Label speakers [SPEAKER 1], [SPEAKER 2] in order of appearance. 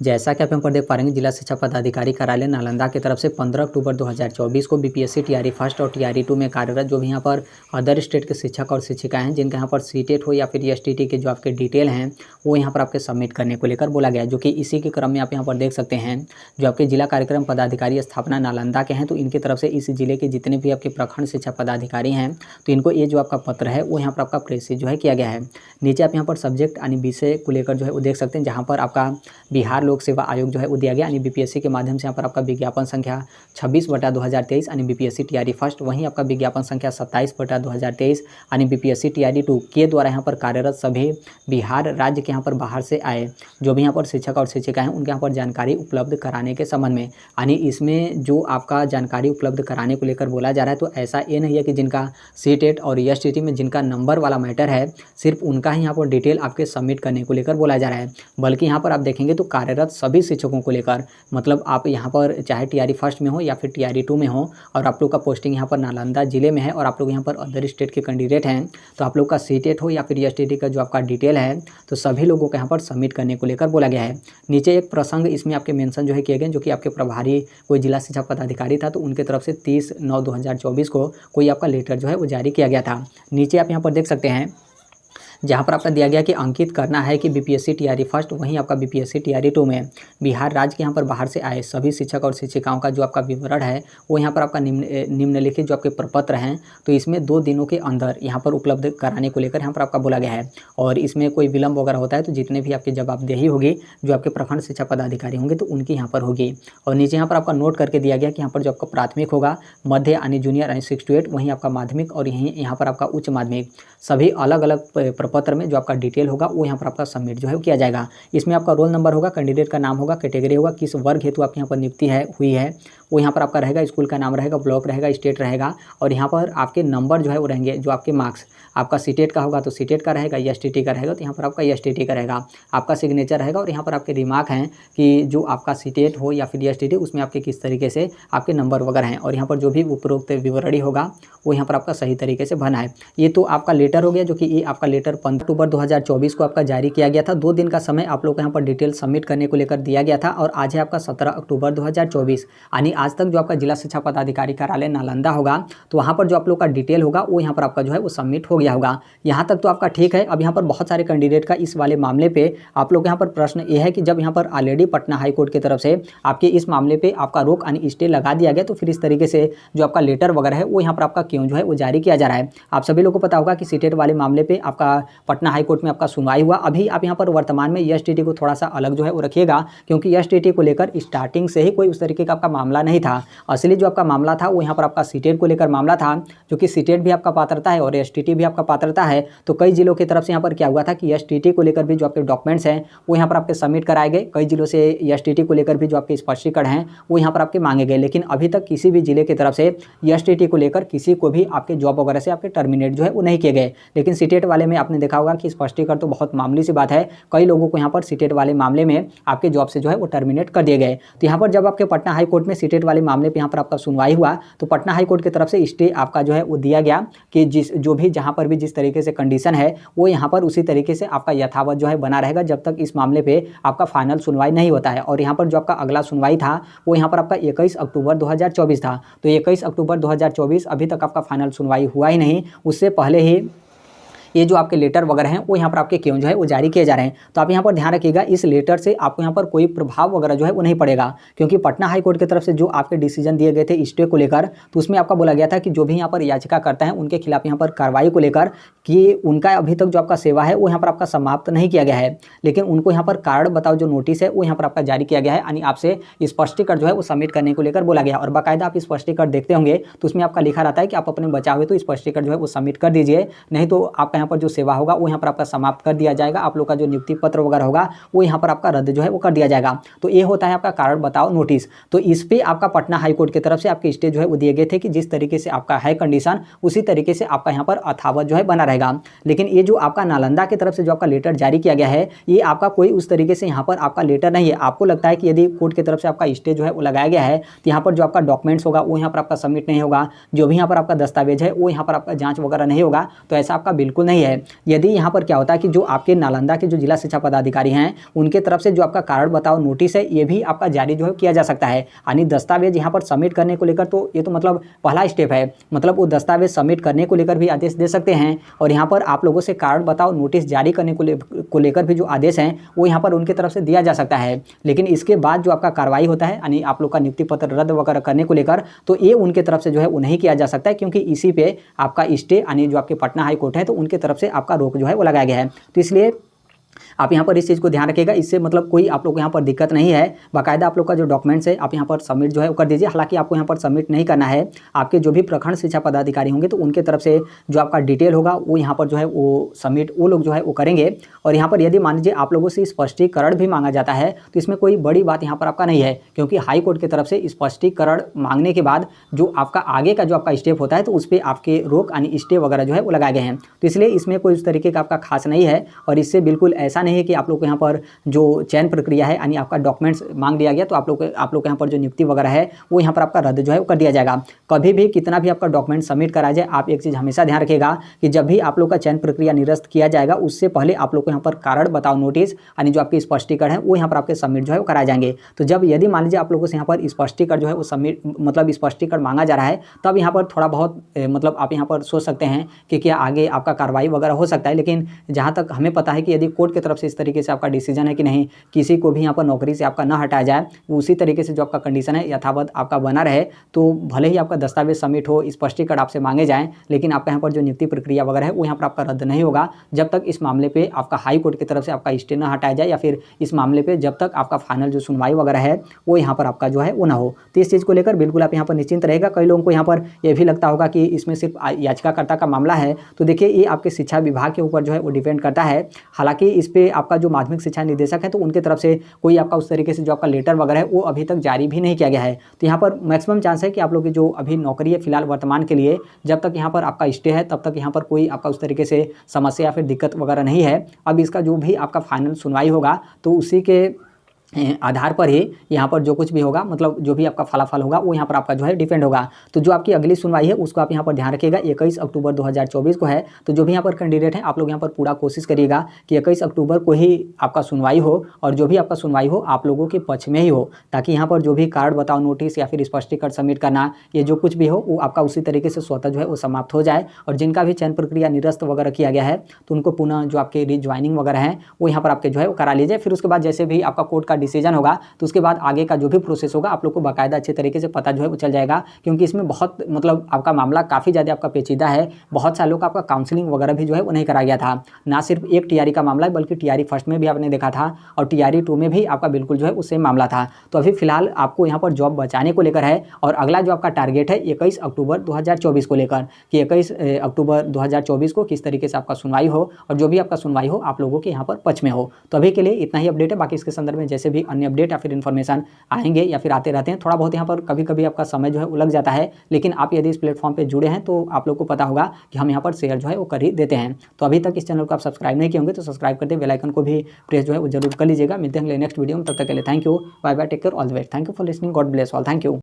[SPEAKER 1] जैसा कि आप यहाँ पर देख पा रहे हैं, जिला शिक्षा पदाधिकारी कार्यालय नालंदा की तरफ से 15 अक्टूबर 2024 को बीपीएससी टीआरई फर्स्ट और टीआरई 2 में कार्यरत जो भी यहाँ पर अदर स्टेट के शिक्षक और शिक्षिकाएं हैं, जिनका यहाँ पर सीटेट हो या फिर एसटीटी के जो आपके डिटेल हैं वो यहाँ पर आपके सबमिट करने को लेकर बोला गया है। जो कि इसी के क्रम में आप यहाँ पर देख सकते हैं, जो आपके जिला कार्यक्रम पदाधिकारी स्थापना नालंदा के हैं, तो इनकी तरफ से इस जिले के जितने भी आपके प्रखंड शिक्षा पदाधिकारी हैं, तो इनको ये जो आपका पत्र है वो यहाँ पर आपका प्रेषित जो है किया गया है। नीचे आप यहाँ पर सब्जेक्ट यानी विषय को लेकर जो है वो देख सकते हैं, जहाँ पर आपका बिहार लोक सेवा आयोग जो है वो दिया गया, यानी बीपीएससी के माध्यम से यहाँ पर आपका विज्ञापन संख्या 26/2023 यानी बीपीएससी टीआरई फर्स्ट, वहीं आपका विज्ञापन संख्या 27/2023 यानी बीपीएससी टीआरई 2 के द्वारा यहाँ पर कार्यरत सभी बिहार राज्य के यहाँ पर बाहर से आए जो भी यहाँ पर शिक्षक और शिक्षिका हैं, उनके यहाँ पर जानकारी उपलब्ध कराने के संबंध में। यानी इसमें जो आपका जानकारी उपलब्ध कराने को लेकर बोला जा रहा है, तो ऐसा ये नहीं है कि जिनका सीटेट और एसटीटी में जिनका नंबर वाला मैटर है सिर्फ उनका ही यहाँ पर डिटेल आपके सबमिट करने को लेकर बोला जा रहा है, बल्कि यहाँ पर आप देखेंगे तो कार्यरत सभी शिक्षकों को लेकर, मतलब आप यहाँ पर चाहे टीआरई फर्स्ट में हो या फिर टीआरई 2 में हो और आप लोग का पोस्टिंग यहाँ पर नालंदा जिले में है और आप लोग यहाँ पर अदर स्टेट के कैंडिडेट हैं, तो आप लोग का सीटेट हो या फिर एसटीटी का जो आपका डिटेल है तो सभी लोगों को यहाँ पर सबमिट करने को लेकर बोला गया है। नीचे एक प्रसंग इसमें आपके मेंशन जो है किए गए, जो कि आपके प्रभारी कोई जिला शिक्षा पदाधिकारी था, तो उनके तरफ से 30/9/2024 को कोई आपका लेटर जो है वो जारी किया गया था। नीचे आप यहाँ पर देख सकते हैं, जहाँ पर आपका दिया गया कि अंकित करना है कि बीपीएससी टीआरई फर्स्ट, वहीं आपका बीपीएससी टीआरई 2 में बिहार राज्य के यहाँ पर बाहर से आए सभी शिक्षक और शिक्षिकाओं का जो आपका विवरण है वो यहाँ पर आपका निम्नलिखित जो आपके प्रपत्र हैं, तो इसमें 2 दिनों के अंदर यहाँ पर उपलब्ध कराने को लेकर यहाँ पर आपका बोला गया है। और इसमें कोई विलम्ब वगैरह होता है तो जितने भी आपकी जवाबदेही होगी जो आपके प्रखंड शिक्षा पदाधिकारी होंगे तो उनकी यहाँ पर होगी। और नीचे यहाँ पर आपका नोट करके दिया गया कि यहाँ पर जो आपका प्राथमिक होगा, मध्य यानी जूनियर यानी 6 to 8, वहीं आपका माध्यमिक और यहीं यहाँ पर आपका उच्च माध्यमिक, सभी अलग अलग पत्र में जो आपका डिटेल होगा वो यहाँ पर आपका सबमिट जो है किया जाएगा। इसमें आपका रोल नंबर होगा, कैंडिडेट का नाम होगा, कैटेगरी होगा, किस वर्ग हेतु आपके यहाँ पर नियुक्ति हुई है वो यहाँ पर आपका रहेगा, स्कूल का नाम रहेगा, ब्लॉक रहेगा, स्टेट रहेगा, और यहाँ पर आपके नंबर जो है वो रहेंगे, जो आपके मार्क्स आपका सीटेट का होगा तो सीटेट का रहेगा, एसटीटी का रहेगा तो यहाँ पर आपका एसटीटी का रहेगा, आपका सिग्नेचर रहेगा, और यहाँ पर आपके रिमार्क हैं कि जो आपका सीटेट हो या फिर एसटीटी उसमें आपके किस तरीके से आपके नंबर वगैरह हैं, और यहाँ पर जो भी उपरोक्त विवरणी होगा वो यहाँ पर आपका सही तरीके से भरना है। ये तो आपका लेटर हो गया, जो कि ये आपका लेटर 15 अक्टूबर 2024 को आपका जारी किया गया था। 2 दिन का समय आप लोग को यहाँ पर डिटेल सबमिट करने को लेकर दिया गया था, और आज है आपका 17 अक्टूबर 2024, यानी आज तक जो आपका जिला शिक्षा पदाधिकारी कार्यालय नालंदा होगा तो वहाँ पर जो आप लोग का डिटेल होगा वो यहाँ पर आपका जो है वो सबमिट हो गया होगा। यहाँ तक तो आपका ठीक है। अब यहाँ पर बहुत सारे कैंडिडेट का इस वाले मामले पे आप लोग यहाँ पर प्रश्न ये है कि जब यहाँ पर ऑलरेडी पटना हाई कोर्ट की तरफ से आपके इस मामले पे आपका रोक यानी स्टे लगा दिया गया, तो फिर इस तरीके से जो आपका लेटर वगैरह है वो यहाँ पर आपका क्यों जो है वो जारी किया जा रहा है। आप सभी लोगों को पता होगा कि सीटेट वाले मामले पे आपका पटना हाई कोर्ट में आपका सुनवाई हुआ। अभी आप यहाँ पर वर्तमान में एसटीटी को थोड़ा सा अलग जो है वो रखिएगा, क्योंकि एसटीटी को लेकर स्टार्टिंग से ही कोई उस तरीके का आपका मामला नहीं था। असली जो आपका मामला था वो यहाँ पर आपका सीटेट को लेकर मामला था, जो कि सीटेट भी आपका पात्रता है और एसटीटी भी आपका पात्रता है। तो कई जिलों की तरफ से यहाँ पर क्या हुआ था कि एसटीटी को लेकर भी जो आपके डॉक्यूमेंट्स हैं वो यहाँ पर आपके सबमिट कराए गए। कई जिलों से एसटीटी को लेकर भी जो आपके स्पष्टीकरण हैं वो यहाँ पर आपके मांगे गए, लेकिन अभी तक किसी भी जिले की तरफ से एसटीटी को लेकर किसी को भी आपके जॉब वगैरह से आपके टर्मिनेट जो है वो नहीं किए गए। लेकिन सीटेट वाले में आपने देखा होगा कि स्पष्टीकरण तो बहुत मामूली सी बात है, कई लोगों को यहाँ पर सीटेट वाले मामले में आपके जॉब से जो है वो टर्मिनेट कर दिए गए। तो यहाँ पर जब आपके पटना हाई कोर्ट में सीटेट वाले मामले पर यहाँ पर आपका सुनवाई हुआ तो पटना हाई कोर्ट की तरफ से स्टे आपका जो है वो दिया गया कि जो भी जहाँ पर भी जिस तरीके से कंडीशन है वो यहाँ पर उसी तरीके से आपका यथावत जो है बना रहेगा जब तक इस मामले पे आपका फाइनल सुनवाई नहीं होता है। और यहाँ पर जो आपका अगला सुनवाई था वो यहाँ पर आपका 21 अक्टूबर 2024 था। तो 21 अक्टूबर 2024 अभी तक आपका फाइनल सुनवाई हुआ ही नहीं, उससे पहले ही ये जो आपके लेटर वगैरह हैं वो यहाँ पर आपके क्यों जो है वो जारी किए जा रहे हैं। तो आप यहाँ पर ध्यान रखिएगा, इस लेटर से आपको यहाँ पर कोई प्रभाव वगैरह जो है वो नहीं पड़ेगा, क्योंकि पटना हाई कोर्ट की तरफ से जो आपके डिसीजन दिए गए थे स्टे को लेकर, तो उसमें आपका बोला गया था कि जो भी यहाँ पर याचिका करता है उनके खिलाफ यहाँ पर कार्रवाई को लेकर कि उनका अभी तक जो आपका सेवा है वो यहाँ पर आपका समाप्त नहीं किया गया है, लेकिन उनको यहाँ पर कारण बताओ जो नोटिस है वो यहाँ पर आपका जारी किया गया है, यानी आपसे स्पष्टीकरण जो है वो सबमिट करने को लेकर बोला गया। और बाकायदा आप स्पष्टीकरण देखते होंगे तो उसमें आपका लिखा रहता है कि आप अपने बचाव हुए तो स्पष्टीकरण जो है वो सबमिट कर दीजिए, नहीं तो आपका यहाँ पर जो सेवा होगा वो यहाँ पर आपका समाप्त कर दिया जाएगा, आप लोग का जो नियुक्ति पत्र वगैरह होगा वो यहाँ पर आपका रद्द जो है वो कर दिया जाएगा। तो ये होता है आपका कारण बताओ नोटिस। तो इस पे आपका पटना हाई कोर्ट की तरफ से आपके स्टे जो है वो दिए गए थे कि जिस तरीके से आपका है कंडीशन उसी तरीके से आपका यहाँ पर अथावत जो है बना रहेगा। लेकिन ये जो आपका नालंदा की तरफ से जो आपका लेटर जारी किया गया है ये आपका कोई उस तरीके से यहाँ पर आपका लेटर नहीं है। आपको लगता है कि यदि कोर्ट की तरफ से आपका स्टे जो है वो लगाया गया है तो यहाँ पर जो आपका डॉक्यूमेंट्स होगा वो यहाँ पर आपका सबमिट नहीं होगा, जो भी यहाँ पर आपका दस्तावेज है वो यहाँ पर आपका जाँच वगैरह नहीं होगा, तो ऐसा आपका बिल्कुल नहीं है। यदि यहाँ पर क्या होता है कि जो आपके नालंदा के जो जिला शिक्षा पदाधिकारी हैं उनके तरफ से जो आपका कारण बताओ नोटिस है ये भी आपका जारी जो है किया जा सकता है। यानी दस्तावेज यहाँ पर सबमिट करने को लेकर तो ये तो मतलब पहला स्टेप है, मतलब वो दस्तावेज सबमिट करने को लेकर भी आदेश दे सकते हैं और यहाँ पर आप लोगों से कारण बताओ नोटिस जारी करने को लेकर भी जो आदेश हैं वो यहाँ पर उनकी तरफ से दिया जा सकता है। लेकिन इसके बाद जो आपका कार्रवाई होता है यानी आप लोग का नियुक्ति पत्र रद्द वगैरह करने को लेकर तो ये उनके तरफ से जो है वो नहीं किया जा सकता है, क्योंकि इसी पे आपका स्टे यानी जो आपके पटना हाई कोर्ट है तो उनके तरफ से आपका रोक जो है वो लगाया गया है। तो इसलिए आप यहाँ पर इस चीज़ को ध्यान रखिएगा, इससे मतलब कोई आप लोग को यहाँ पर दिक्कत नहीं है। बाकायदा आप लोग का जो डॉक्यूमेंट्स है आप यहाँ पर सबमिट जो है वो कर दीजिए। हालांकि आपको यहाँ पर सबमिट नहीं करना है, आपके जो भी प्रखंड शिक्षा पदाधिकारी होंगे तो उनके तरफ से जो आपका डिटेल होगा वो यहाँ पर जो है वो सबमिट वो लोग जो है वो करेंगे। और यहाँ पर यदि मान लीजिए आप लोगों से स्पष्टीकरण भी मांगा जाता है तो इसमें कोई बड़ी बात यहाँ पर आपका नहीं है, क्योंकि हाई कोर्ट की तरफ से स्पष्टीकरण मांगने के बाद जो आपका आगे का जो आपका स्टेप होता है तो उस पर आपके रोक यानी स्टे वगैरह जो है वो लगाए गए हैं। तो इसलिए इसमें कोई उस तरीके का आपका खास नहीं है और इससे बिल्कुल ऐसा नहीं है कि आप लोग को यहाँ पर जो चयन प्रक्रिया है यानी आपका डॉक्यूमेंट्स मांग लिया गया तो आप लोग यहाँ पर जो नियुक्ति वगैरह है वो यहाँ पर आपका रद्द जो है वो कर दिया जाएगा। कभी भी कितना भी आपका डॉक्यूमेंट सबमिट करा जाए आप एक चीज़ हमेशा ध्यान रखिएगा कि जब भी आप लोग का चयन प्रक्रिया निरस्त किया जाएगा उससे पहले आप लोग को यहाँ पर कारण बताओ नोटिस यानी जो आपके स्पष्टीकरण है वो यहाँ पर आपके सबमिट जो है वो कराए जाएंगे। तो जब यदि मान लीजिए आप लोगों से यहाँ पर स्पष्टीकरण जो है वो सबमिट मतलब स्पष्टीकरण मांगा जा रहा है तब यहाँ पर थोड़ा बहुत मतलब आप यहाँ पर सोच सकते हैं कि क्या आगे आपका कार्रवाई वगैरह हो सकता है। लेकिन जहाँ तक हमें पता है कि यदि कोर्ट की तरफ से इस तरीके से आपका डिसीजन है कि नहीं किसी को भी यहाँ पर नौकरी से आपका ना हटाया जाए, उसी तरीके से जो आपका कंडीशन है यथावत आपका बना रहे, तो भले ही आपका दस्तावेज सबमिट हो स्पष्टीकरण आपसे मांगे जाएं लेकिन आपका यहाँ पर जो नियुक्ति प्रक्रिया वगैरह है वो यहाँ पर आपका रद्द नहीं होगा जब तक इस मामले पे आपका हाई कोर्ट की तरफ से आपका स्टे ना हटाया जाए या फिर इस मामले पे जब तक आपका फाइनल जो सुनवाई वगैरह है वो यहाँ पर आपका जो है वो ना हो। तो इस चीज़ को लेकर बिल्कुल आप यहाँ पर निश्चिंत रहेगा। कई लोगों को यहाँ पर यह भी लगता होगा कि इसमें सिर्फ याचिकाकर्ता का मामला है, तो देखिए ये आपके शिक्षा विभाग के ऊपर जो है वो डिपेंड करता है। हालांकि इस पर आपका जो माध्यमिक शिक्षा निदेशक है तो उनके तरफ से कोई आपका उस तरीके से जो आपका लेटर वगैरह है वो अभी तक जारी भी नहीं किया गया है। तो यहाँ पर मैक्सिमम चांस है कि आप लोग की जो अभी नौकरी है फिलहाल वर्तमान के लिए जब तक यहाँ पर आपका स्टे है तब तक यहाँ पर कोई आपका उस तरीके से समस्या या फिर दिक्कत वगैरह नहीं है। अब इसका जो भी आपका फाइनल सुनवाई होगा तो उसी के आधार पर ही यहाँ पर जो कुछ भी होगा मतलब जो भी आपका फलाफल होगा वो यहाँ पर आपका जो है डिपेंड होगा। तो जो आपकी अगली सुनवाई है उसको आप यहाँ पर ध्यान रखिएगा 21 अक्टूबर 2024 को है। तो जो भी यहाँ पर कैंडिडेट हैं आप लोग यहाँ पर पूरा कोशिश करिएगा कि 21 अक्टूबर को ही आपका सुनवाई हो और जो भी आपका सुनवाई हो आप लोगों के पक्ष में ही हो, ताकि यहाँ पर जो भी कार्ड बताओ नोटिस या फिर स्पष्टीकरण सबमिट करना ये जो कुछ भी हो वो आपका उसी तरीके से स्वतः जो है वो समाप्त हो जाए। और जिनका भी चयन प्रक्रिया निरस्त वगैरह किया गया है तो उनको पुनः जो आपके रिज्वाइनिंग वगैरह है वो यहाँ पर आपके जो है वो करा लीजिए। फिर उसके बाद जैसे भी आपका कोर्ट का डिसीजन होगा तो उसके बाद आगे का जो भी प्रोसेस होगा आप लोग को बाकायदा अच्छे तरीके से पता जो है वो चल जाएगा, क्योंकि इसमें बहुत मतलब आपका मामला काफ़ी ज़्यादा आपका पेचीदा है। बहुत सालों का आपका काउंसलिंग वगैरह भी जो है वो नहीं करा गया था। ना सिर्फ एक टीआरई का मामला है बल्कि टीआरई फर्स्ट में भी आपने देखा था और टीआरई 2 में भी आपका बिल्कुल जो है उससे मामला था। तो अभी फिलहाल आपको यहाँ पर जॉब बचाने को लेकर है और अगला जो आपका टारगेट है 21 अक्टूबर 2024 को लेकर कि 21 अक्टूबर 2024 को किस तरीके से आपका सुनवाई हो और जो भी आपका सुनवाई हो आप लोगों के यहाँ पर पक्ष में हो। तो अभी के लिए इतना ही अपडेट है। बाकी इसके संदर्भ में जैसे भी अन्य अपडेट या फिर इन्फॉर्मेशन आएंगे या फिर आते रहते हैं, थोड़ा बहुत यहाँ पर कभी कभी आपका समय जो है उलझ जाता है, लेकिन आप यदि इस प्लेटफॉर्म पे जुड़े हैं तो आप लोग को पता होगा कि हम यहाँ पर शेयर जो है वो कर ही देते हैं। तो अभी तक इस चैनल को आप सब्सक्राइब नहीं किए होंगे तो सब्सक्राइब करते बेल आइकन को भी प्रेस जो है वो जरूर कर लीजिएगा। मिलते हैं नेक्स्ट वीडियो में, तब तक के लिए thank you, bye bye, take care, all the best, thank you for listening, God bless all, thank you.